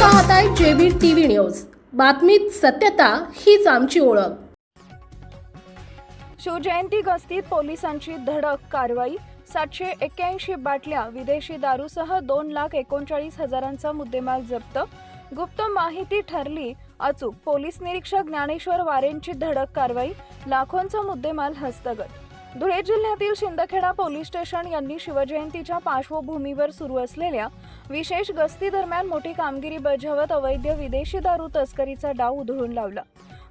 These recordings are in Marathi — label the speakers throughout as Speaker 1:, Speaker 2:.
Speaker 1: पाहताय जेबी टीव्ही न्यूज। बातमीत सत्यता हीच आमची ओळख।
Speaker 2: शिवजयंती गस्तीत पोलिसांची धडक कारवाई। 781 बाटल्या विदेशी दारूसह 2,39,000चा मुद्देमाल जप्त। गुप्त माहिती ठरली अचूक। पोलीस निरीक्षक ज्ञानेश्वर वारेंची धडक कारवाई। लाखोंचा मुद्देमाल हस्तगत। धुळे जिल्ह्यातील शिंदखेडा पोलीस स्टेशन यांनी शिवजयंतीच्या पार्श्वभूमीवर सुरू असलेल्या विशेष गस्ती दरम्यान मोठी कामगिरी बजावत अवैध विदेशी दारू तस्करीचा डाव उधळून लावला।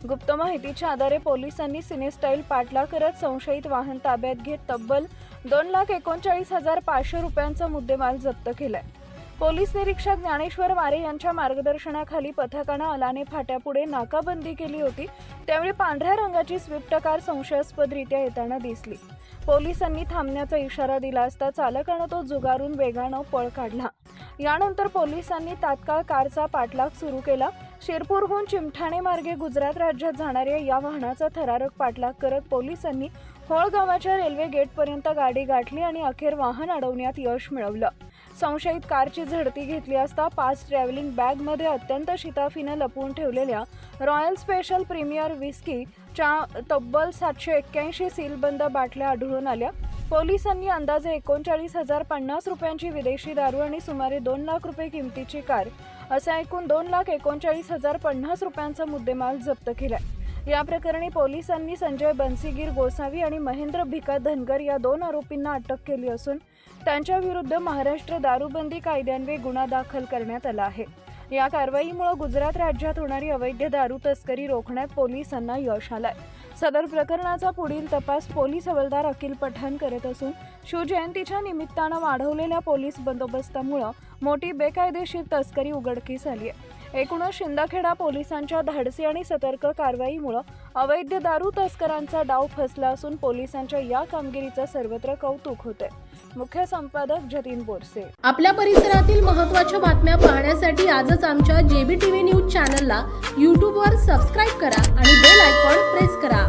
Speaker 2: गुप्त माहितीच्या आधारे पोलिसांनी सिनेस्टाईल पाठलाग करत संशयित वाहन ताब्यात घेत तब्बल 2,39,500 रुपयांचा मुद्देमाल जप्त केलाय। पोलीस निरीक्षक ज्ञानेश्वर वारे यांच्या मार्गदर्शनाखाली पथकानं अलाने फाट्यापुढे नाकाबंदी केली होती। त्यावेळी पांढऱ्या रंगाची स्विफ्ट कार संशयास्पदरित्या येताना दिसली। पोलिसांनी थांबण्याचा इशारा दिला असता चालकानं तो झुगारून वेगानं पळ काढला। यानंतर पोलिसांनी तात्काळ कारचा पाठलाग सुरू केला। शिरपूरहून चिमठाणे मार्गे गुजरात राज्यात जाणाऱ्या या वाहनाचा थरारक पाठलाग करत पोलिसांनी होळ गावाच्या रेल्वे गेटपर्यंत गाडी गाठली आणि अखेर वाहन अडवण्यात यश मिळवलं। संशयित कारची झडती घेतली असता 5 ट्रॅव्हलिंग बॅगमध्ये अत्यंत शिताफीनं लपवून ठेवलेल्या रॉयल स्पेशल प्रीमियर विस्कीच्या तब्बल 781 सीलबंद बाटल्या आढळून आल्या। पोलिसांनी अंदाजे 39,050 रुपयांची विदेशी दारू आणि सुमारे 2 लाख रुपये किमतीची कार असा एकूण 2,39,050 रुपयांचा मुद्देमाल जप्त केलाय। या प्रकरणी पोलिसांनी संजय बन्सीगीर गोसावी आणि महेंद्र भिका धनगर या 2 आरोपींना अटक केली असून त्यांच्या विरुद्ध महाराष्ट्र दारूबंदी कायद्यान्वये गुन्हा दाखल करण्यात आला आहे। या कारवाईमुळे गुजरात राज्यात होणारी अवैध दारू तस्करी रोखण्यात पोलिसांना यश आलंय। सदर प्रकरणाचा पुढील तपास पोलीस हवालदार अखिल पठाण करत असून शिवजयंतीच्या निमित्तानं वाढवलेल्या पोलीस बंदोबस्तामुळे मोठी बेकायदेशीर तस्करी उघडकीस आली आहे। एकूणच शिंदखेडा पोलिसांच्या धाडसी आणि सतर्क कारवाईमुळे अवैध दारू तस्करांचा डाव फसला असून पोलिसांच्या या कामगिरीचं सर्वत्र कौतुक होतंय। मुख्य संपादक जतीन बोरसे।
Speaker 1: आपल्या परिसरातील महत्त्वाच्या बातम्या पाहण्यासाठी आजच आमच्या जेबी टीव्ही न्यूज चॅनलला YouTube वर सबस्क्राइब करा आणि बेल आयकॉन प्रेस करा।